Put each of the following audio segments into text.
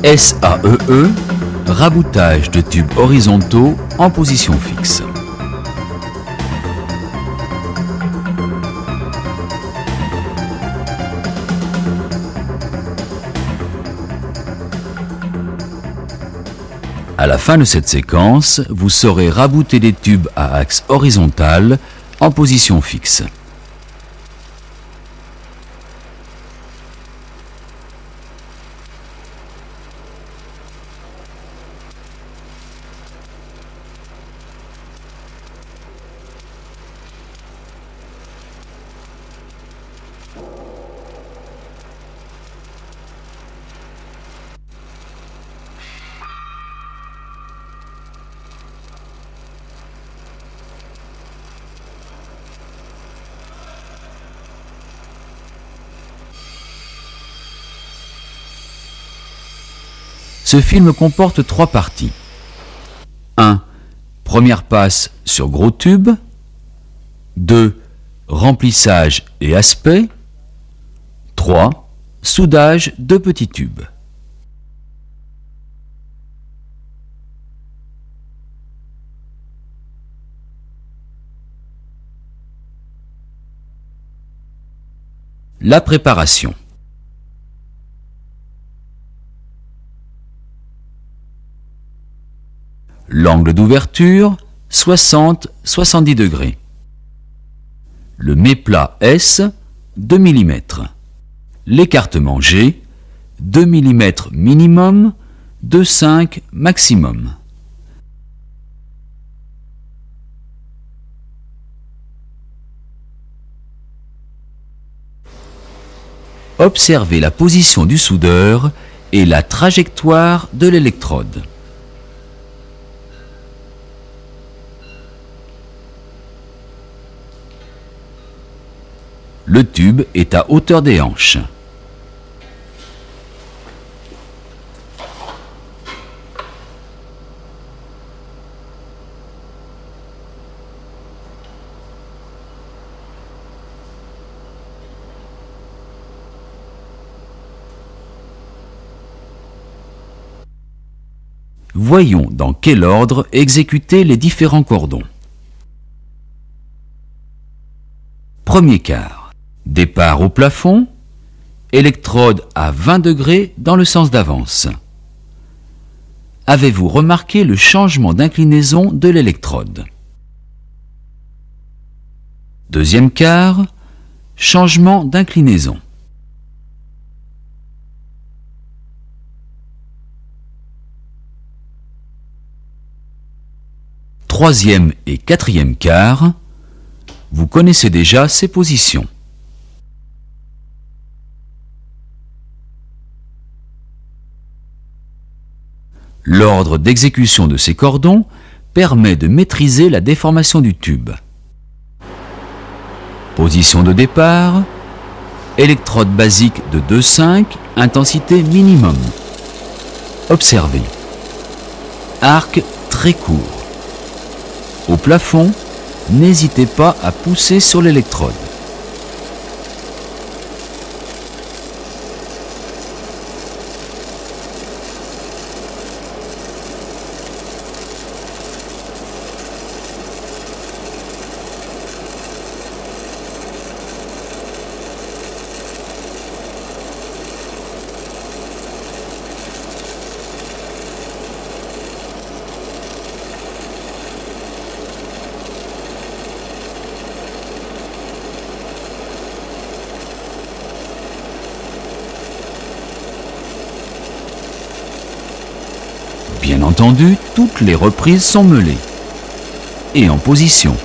SAEE, raboutage de tubes horizontaux en position fixe. À la fin de cette séquence, vous saurez rabouter des tubes à axe horizontal en position fixe. Ce film comporte 3 parties. 1. Première passe sur gros tube. 2. Remplissage et aspect. 3. Soudage de petits tubes. La préparation. L'angle d'ouverture, 60-70 degrés. Le méplat S, 2 mm. L'écartement G, 2 mm minimum, 2,5 maximum. Observez la position du soudeur et la trajectoire de l'électrode. Le tube est à hauteur des hanches. Voyons dans quel ordre exécuter les différents cordons. Premier quart. Départ au plafond, électrode à 20 degrés dans le sens d'avance. Avez-vous remarqué le changement d'inclinaison de l'électrode? Deuxième quart, changement d'inclinaison. Troisième et quatrième quart, vous connaissez déjà ces positions. L'ordre d'exécution de ces cordons permet de maîtriser la déformation du tube. Position de départ, électrode basique de 2,5, intensité minimum. Observez. Arc très court. Au plafond, n'hésitez pas à pousser sur l'électrode. Bien entendu, toutes les reprises sont meulées et en position.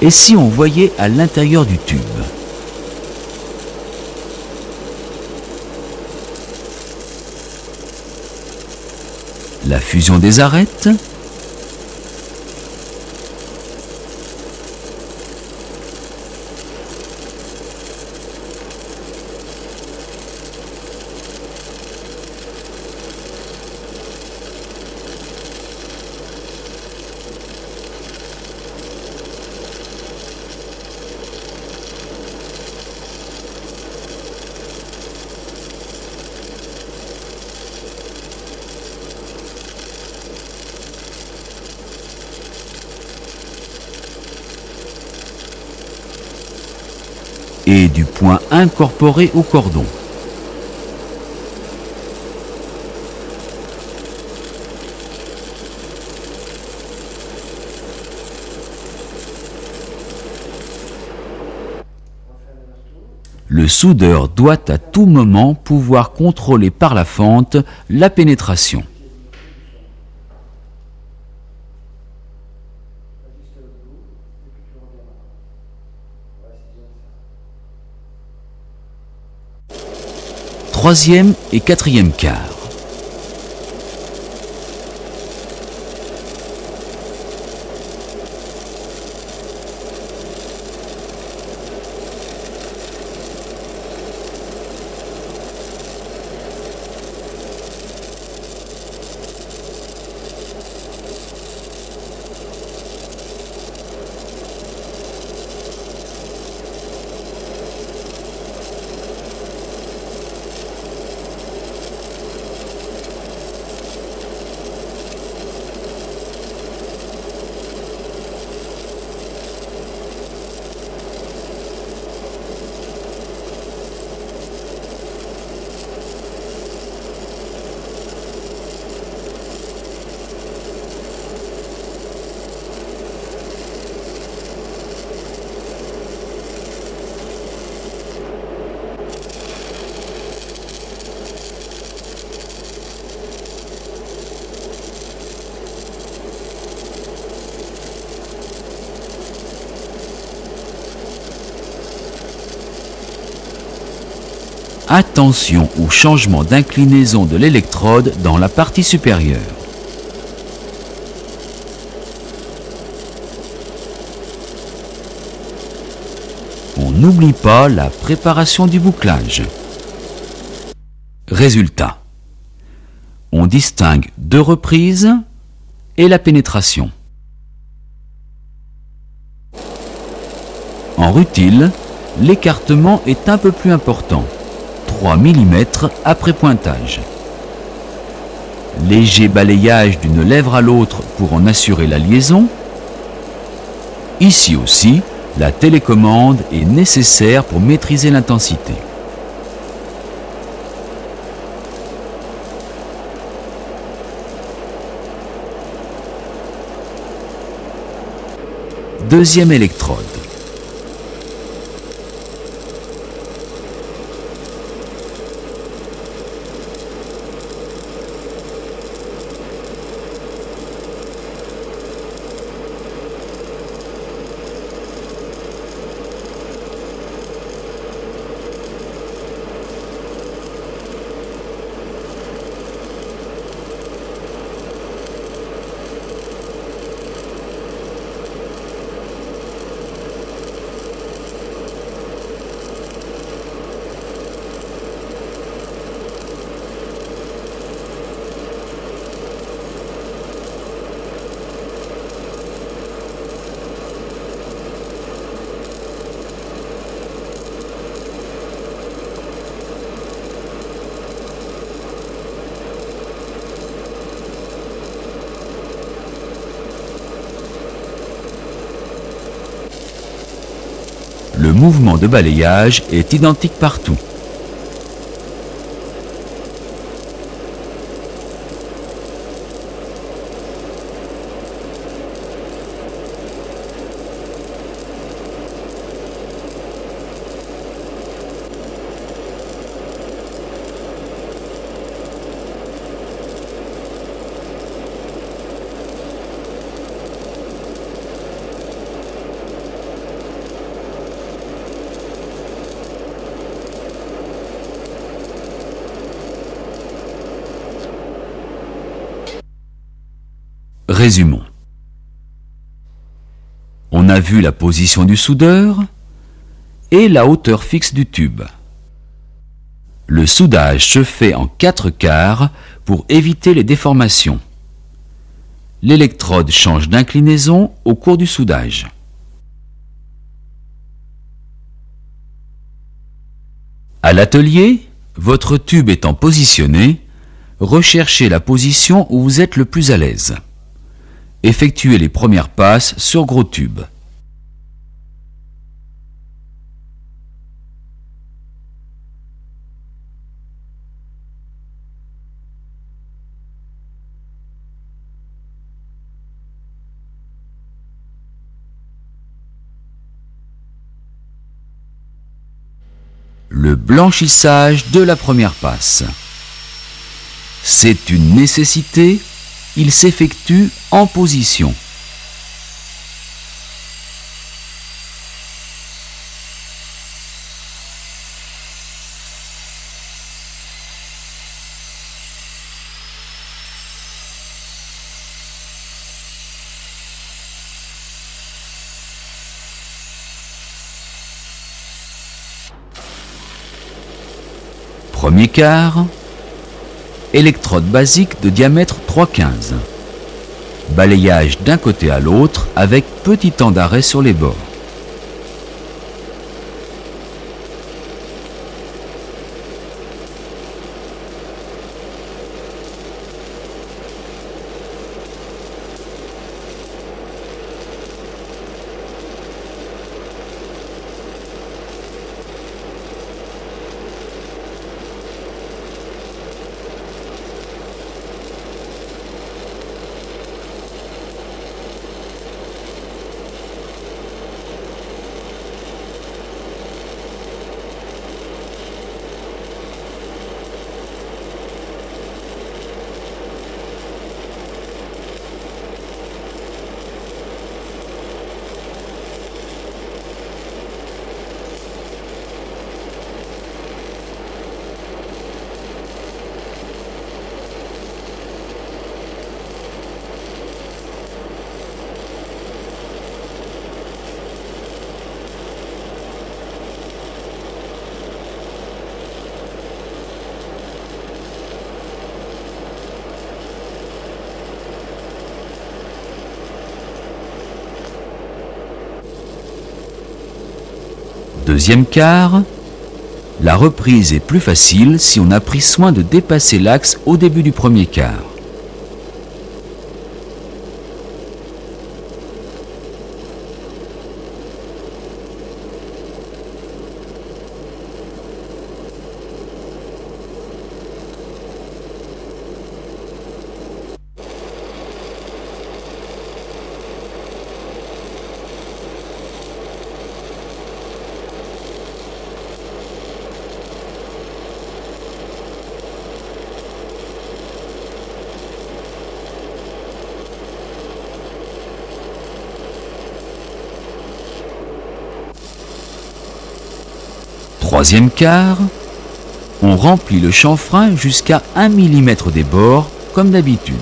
Et si on voyait à l'intérieur du tube? La fusion des arêtes, et du point incorporé au cordon. Le soudeur doit à tout moment pouvoir contrôler par la fente la pénétration. Troisième et quatrième quart. Attention au changement d'inclinaison de l'électrode dans la partie supérieure. On n'oublie pas la préparation du bouclage. Résultat. On distingue deux reprises et la pénétration. En rutile, l'écartement est un peu plus important. 3 mm après pointage. Léger balayage d'une lèvre à l'autre pour en assurer la liaison. Ici aussi, la télécommande est nécessaire pour maîtriser l'intensité. Deuxième électrode. Le mouvement de balayage est identique partout. Résumons. On a vu la position du soudeur et la hauteur fixe du tube. Le soudage se fait en 4 quarts pour éviter les déformations. L'électrode change d'inclinaison au cours du soudage. À l'atelier, votre tube étant positionné, recherchez la position où vous êtes le plus à l'aise. Effectuez les premières passes sur gros tube. Le blanchissage de la première passe. C'est une nécessité, il s'effectue en position. Premier quart, électrode basique de diamètre 3,15. Balayage d'un côté à l'autre avec petit temps d'arrêt sur les bords. Deuxième quart, la reprise est plus facile si on a pris soin de dépasser l'axe au début du premier quart. Troisième quart, on remplit le chanfrein jusqu'à 1 mm des bords, comme d'habitude.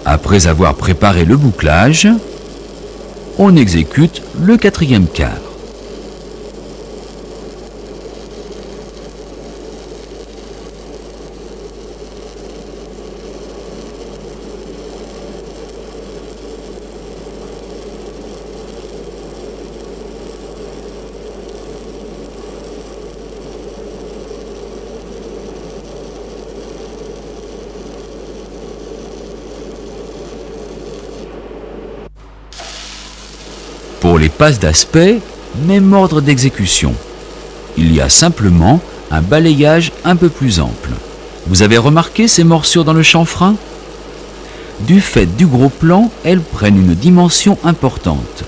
Après avoir préparé le bouclage, on exécute le quatrième quart. les passes d'aspect, même ordre d'exécution. Il y a simplement un balayage un peu plus ample. Vous avez remarqué ces morsures dans le chanfrein? Du fait du gros plan, elles prennent une dimension importante.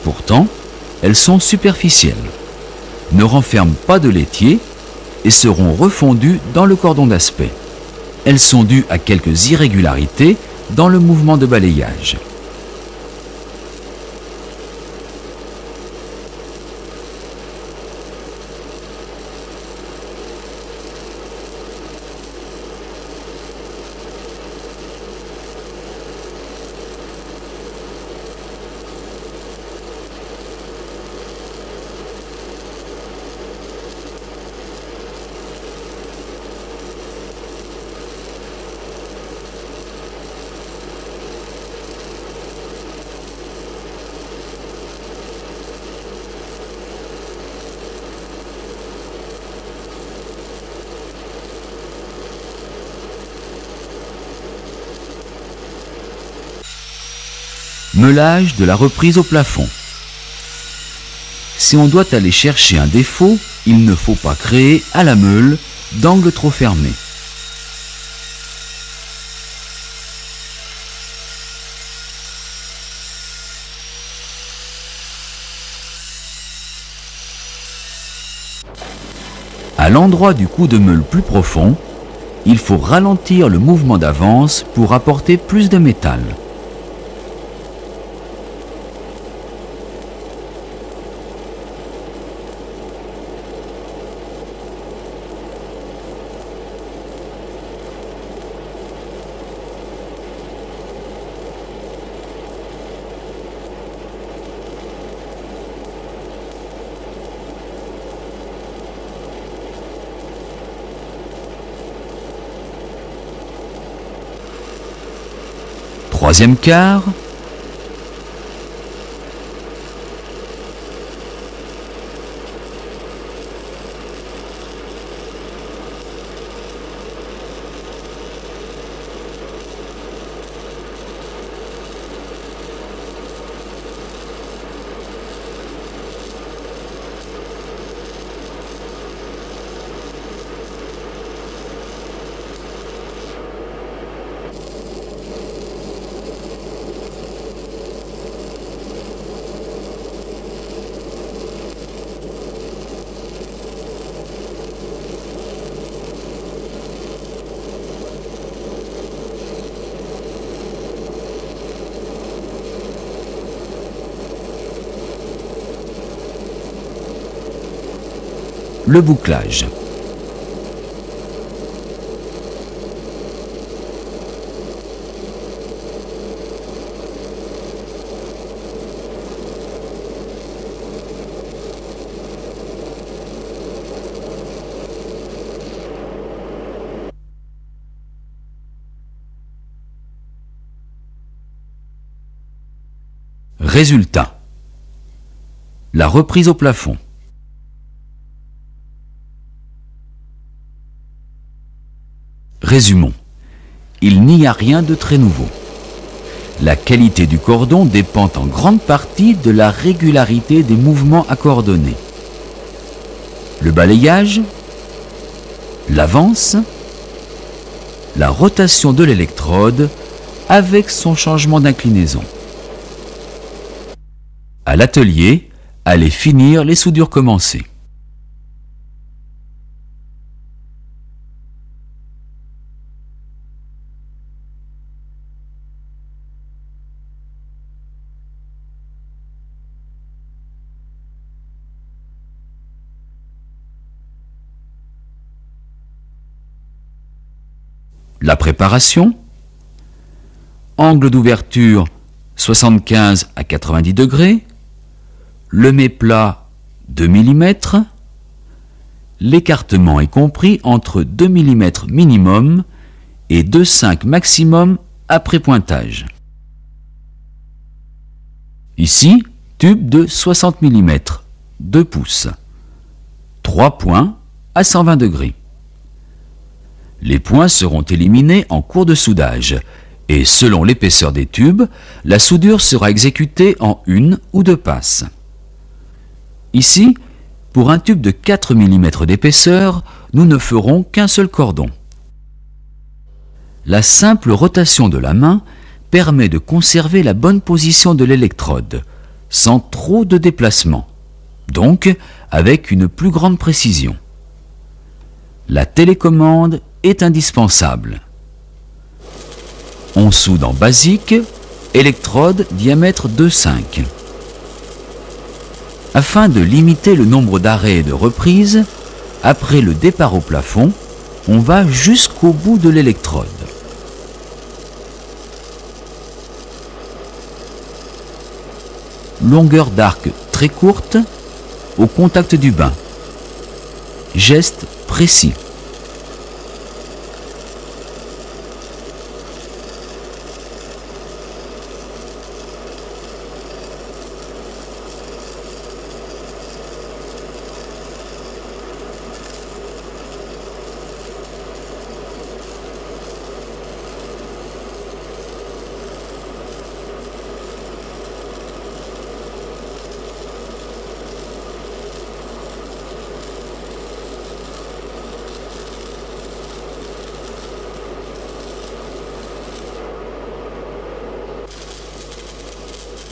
Pourtant, elles sont superficielles, ne renferment pas de laitier et seront refondues dans le cordon d'aspect. Elles sont dues à quelques irrégularités dans le mouvement de balayage. Meulage de la reprise au plafond. Si on doit aller chercher un défaut, il ne faut pas créer à la meule d'angle trop fermé. À l'endroit du coup de meule plus profond, il faut ralentir le mouvement d'avance pour apporter plus de métal. Troisième quart. Le bouclage. Résultat. La reprise au plafond. Résumons. Il n'y a rien de très nouveau. La qualité du cordon dépend en grande partie de la régularité des mouvements à coordonner. Le balayage, l'avance, la rotation de l'électrode avec son changement d'inclinaison. À l'atelier, allez finir les soudures commencées. La préparation. Angle d'ouverture 75 à 90 degrés. Le méplat 2 mm. L'écartement est compris entre 2 mm minimum et 2,5 maximum après pointage. Ici, tube de 60 mm, 2 pouces. 3 points à 120 degrés. Les points seront éliminés en cours de soudage et selon l'épaisseur des tubes, la soudure sera exécutée en 1 ou 2 passes. Ici, pour un tube de 4 mm d'épaisseur, nous ne ferons qu'un seul cordon. La simple rotation de la main permet de conserver la bonne position de l'électrode, sans trop de déplacement, donc avec une plus grande précision. La télécommande est indispensable. On soude en basique, électrode diamètre 2,5. Afin de limiter le nombre d'arrêts et de reprises, après le départ au plafond, on va jusqu'au bout de l'électrode. Longueur d'arc très courte, au contact du bain. Geste précis.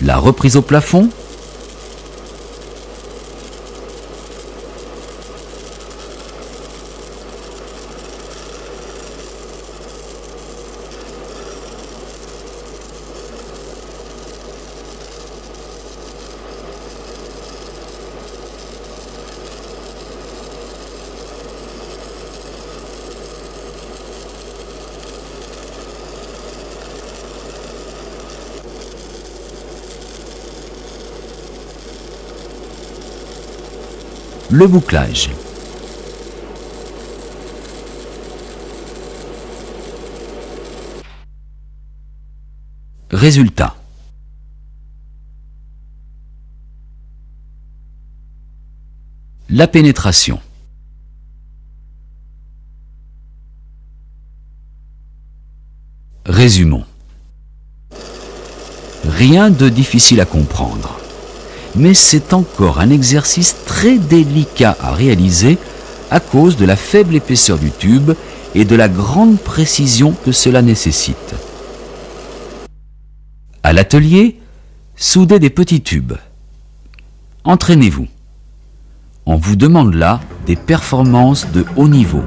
La reprise au plafond. Le bouclage. Résultat. La pénétration. Résumons. Rien de difficile à comprendre. Mais c'est encore un exercice très délicat à réaliser à cause de la faible épaisseur du tube et de la grande précision que cela nécessite. À l'atelier, soudez des petits tubes. Entraînez-vous. On vous demande là des performances de haut niveau.